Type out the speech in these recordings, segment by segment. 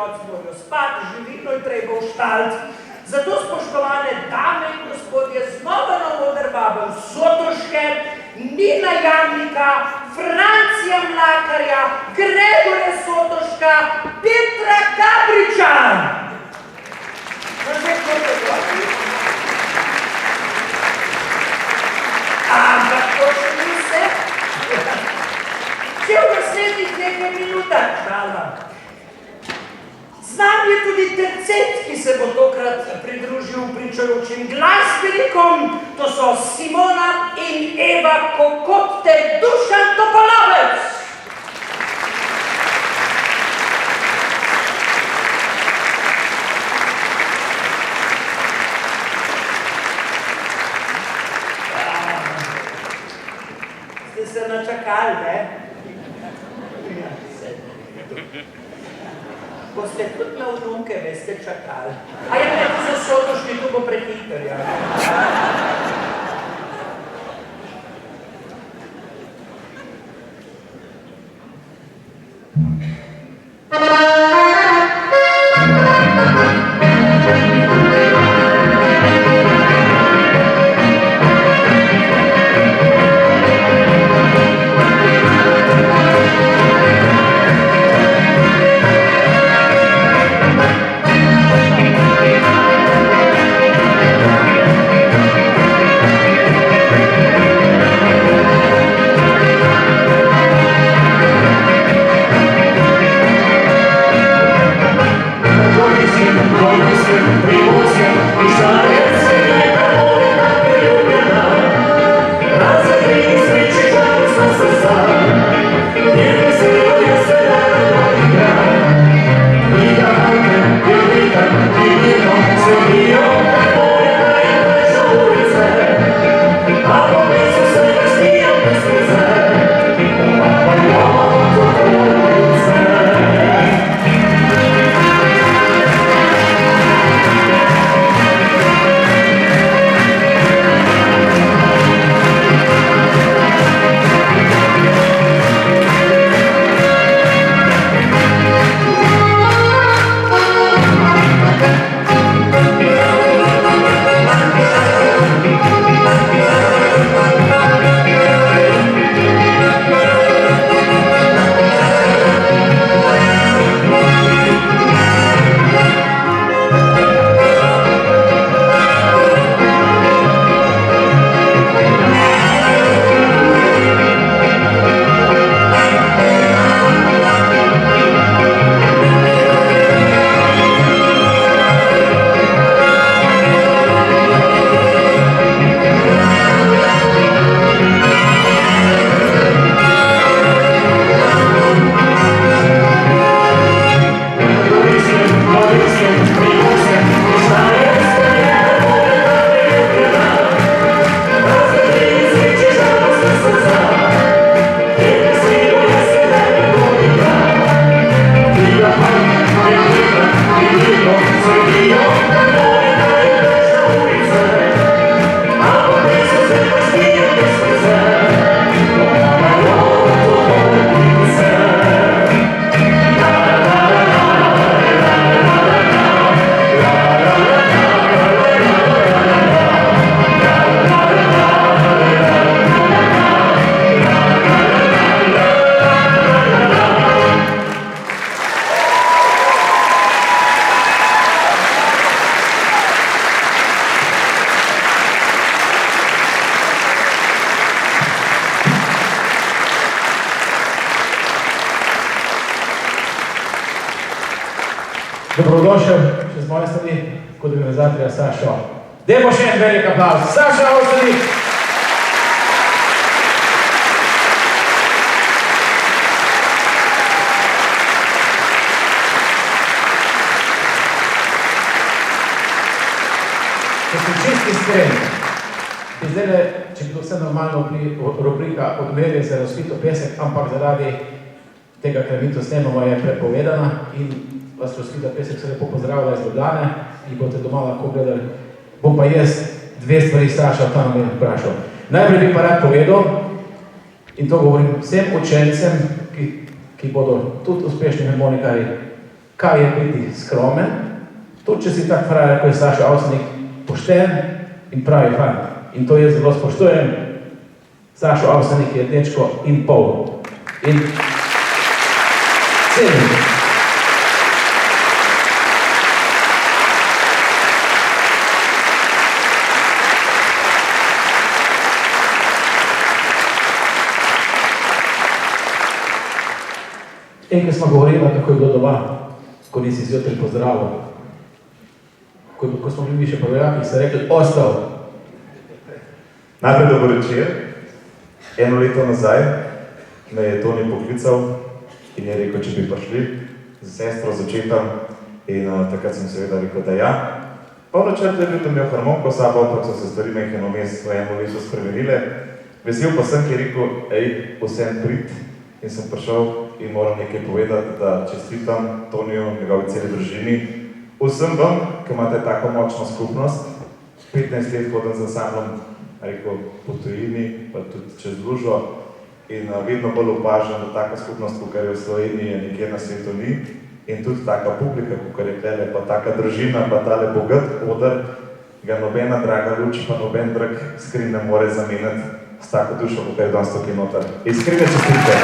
otroci morajo spati, živino je treba uštalt. Zato, spoštovane dame in gospodje, znova na oder vabim Sotoške, Nina Jamnika, Francija Mlakarja, Gregorja Sotoška, Petra Gabriča. Ampak to še ni vse. Še v naslednjih nekaj minutah, šala. Z nami je tudi tercet, ki se bo tokrat pridružil pričajočim glasbenikom. To so Simona in Eva Kokot ter Dušan Topolovec. Ste se načakali, ne? Boste tudi na vnuke, veste, čakali. A ja, ne, to so Sotoški, tu bo prehiter, ja. Dobrodošel še z moje strani kot organizatorja Sašo. Dajmo še en velik aplavz. Saša Avsenik! Če sem čisti iskren, bi zdaj, če bi to vse normalno rubrika Odmerje za razvito pesek, ampak zaradi tega, ker mi to snemamo, je prepovedana in vas razvita pesek se lepo pozdravlja iz Ljubljane in boste doma lahko gledali. Bom pa jaz dve stvari Saša tam mi vprašal. Najprej bi pa rad povedal, in to govorim vsem učencem, ki bodo tudi uspešni harmonikarji, kaj je biti skromen, tudi če si tak frajer, kot je Sašo Avsenik, pošten in pravi fant. In to jaz zelo spoštujem. Sašo Avsenik je dečko in pol. In celim. Enkrat smo govorili, kako je bilo doma, ko nisi zjutraj pozdravil. Ko smo bili še prvojaki, so rekli, ostal. Najprej dober večer. 1 leto nazaj me je Toni poklical in je rekel, če bi prišli z sestro, z očetom, in takrat sem seveda rekel, da ja. Pa večer je bil, da imel harmoniko s sabo, ampak so se stvari mehko vmes v enem letu spremenile. Vesel pa sem, ki je rekel, vsem prid, in sem prišel in moram nekaj povedati, da čestitam Toniju, njegovi celi družini, vsem vam, ki imate tako močno skupnost. 15 let hodim z ansamblom, rekel, po tujini, pa tudi čez lužo, in vedno bolj opažam, da taka skupnost, kot je v Sloveniji, nikjer na svetu ni, in tudi taka publika, kot je tlele, pa taka družina, pa tale bogat oder, ga nobena draga luč, pa noben drag skrin ne more zamenjati s tako dušo, kot je danes tukaj noter. Iskrene čestitke.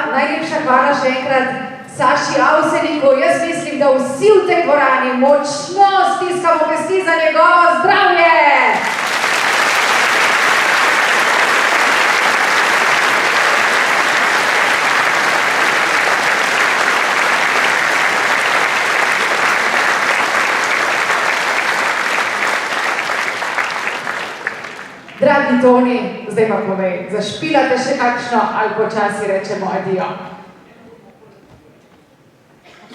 Najlepša hvala še enkrat Saši Avseniku. Jaz mislim, da vsi v tej dvorani močno stiskamo pesti za njegovo zdravje. Dragi Toni, zdaj pa povej, zašpilate še kakšno ali počasi rečemo adijo?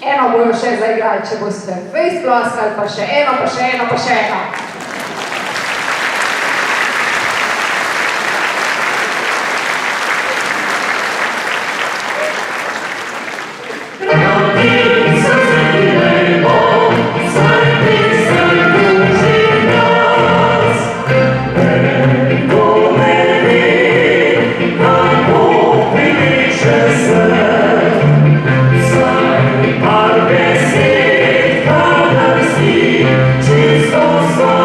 Eno bojo še zaigrali, če boste fejst ploskali, pa še eno, pa še eno, pa še eno. Čisto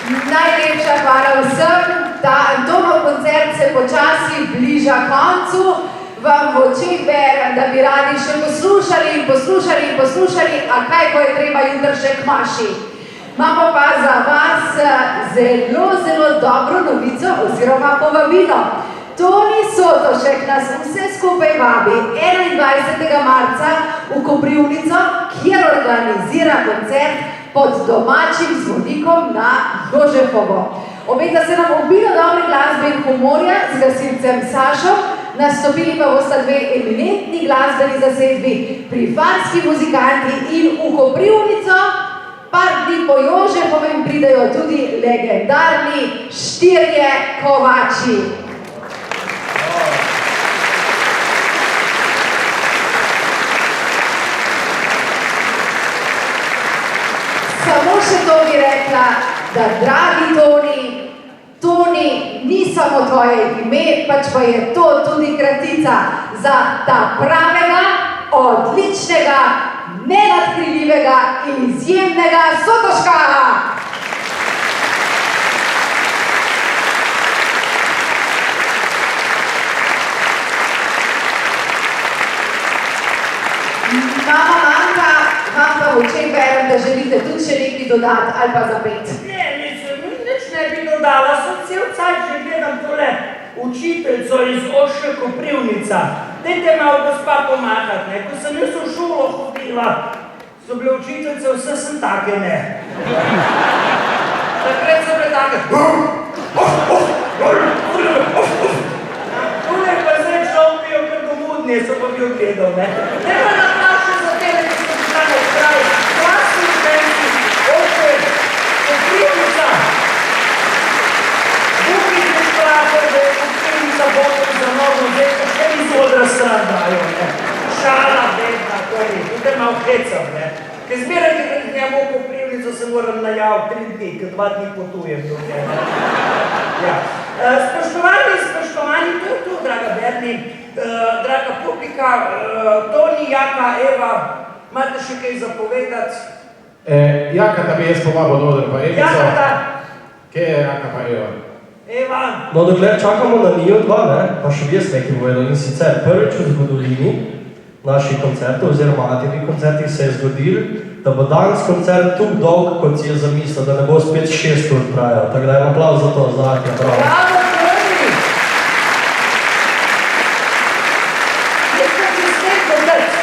Najlepša hvala vsem. Ta Antonov koncert se počasi bliža koncu. Vam v očeh berem, da bi radi še poslušali, a kaj, ko je treba jutri še k maši. Imamo pa za vas zelo dobro novico oziroma povabilo. Toni Sotošek nas vse skupaj vabi 21. marca v Koprivnico, kjer organizira koncert pod domačim zvonikom na Jožefovo. Obeta se nam obilo dobre glasbe in humorja z gasilcem Sašom, nastopili pa bosta dve eminentni glasbeni zasedbi, Prifarski muzikanti in v Koprivnico par dni po Jožefovem pridejo tudi legendarni Štirje kovači. Samo še to bi rekla, da dragi Toni ni samo tvoje ime, pač pa je to tudi kratica za ta pravega, odličnega, nenadkriljivega in izjemnega Sotoška! Mama Manka, vam pa v očeh berem, da želite tudi še nekaj dodati ali pa zapeti. Ne, nič ne bi dodala, sem cel cajt že gledam tole učiteljico iz Ošče Koprivnica. Dajte malo gospa pomagati, ne, ko sem jaz v šolo hodila, so bile učiteljice, vse sem take, ne. Takrat so bile take, tule pa zdaj šlopijo, ker domudne so pa bi ogledal, ne. Nema na naše za tebe, ki so prišla v kraj, klasni študenti, Ošče Koprivnica. Buki ne šlaper, da je Koprivnica botem za novo zdaj, še mi z odra stran dajo, ne. Šala, bedna, kori, tukaj malo hecam, ne. Ker zmeraj, ker njemu v Koprivnico se moram najaviti 3 dni, ker 2 dni potujem do njega. Ja. Spoštovani, to je to, draga Berni, draga publika, Toni, Jaka, Eva, imate še kaj zapovedati? Jaka, da bi jaz povabil na oder, pa Evico. Jaka, Kje je Jaka pa Eva? Eva. No, dokler čakamo na njiju dva, ne, pa še bi jaz nekaj povedal. In sicer prvič v zgodovini naših koncertov oziroma aktivnih koncertih se je zgodil, da bo danes koncert tako dolg, kot si je zamislil, da ne bo spet 6 ur trajal. Tako da je aplavz za to, Zlatja, bravo. Bravo, Toni! Jaz sem se spet dodati.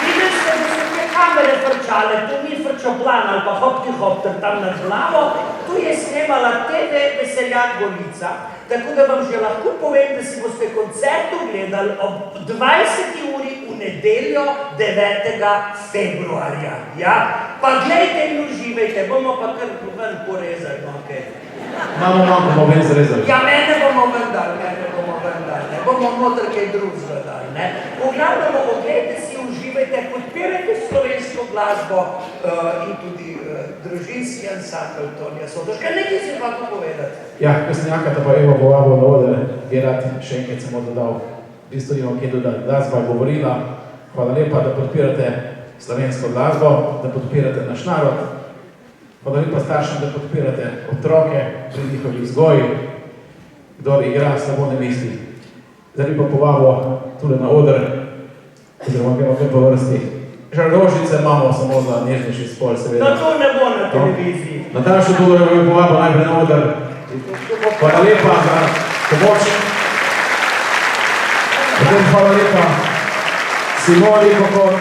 Videli ste, da so te kamere frčale, tu ni frčoplan ali pa hopter tam nad glavo, tu je snemala TV Veseljak Golica, tako da vam že lahko povem, da si boste koncert ogledali ob 20. uri v nedeljo 9. februarja. Ja? Pa glejte in uživajte, bomo pa kar ven porezali, no, kaj. Mamo, bomo ven zrezali. Ja, mene bomo ven dali, ne. Bomo noter kaj drugega dali, ne. V glavnem, oglejte si, uživajte, podpirajte slovensko glasbo in tudi družinski ansambel Tonija Sotoška. Nekaj si pa povedati. Ja, ko sem Jaka, pa Eva povabil na oder, bi rad še enkrat samo dodal. V bistvu nimam kaj dodati. Glasba je govorila. Hvala lepa, da podpirate slovensko glasbo, da podpirate naš narod. Hvala lepa staršem, da podpirate otroke pri njihovi vzgoji. Kdor igra, slabo ne misli. Zdaj bi pa povabil tule na oder, oziroma gremo kaj po vrsti. Žargožice imamo samo za nežnejši spol, seveda. Da to ne bo na televiziji. Natašo Tudorjevo bi povabil najprej na oder. Hvala lepa za pomoč. Potem hvala lepa Simoni Kokot.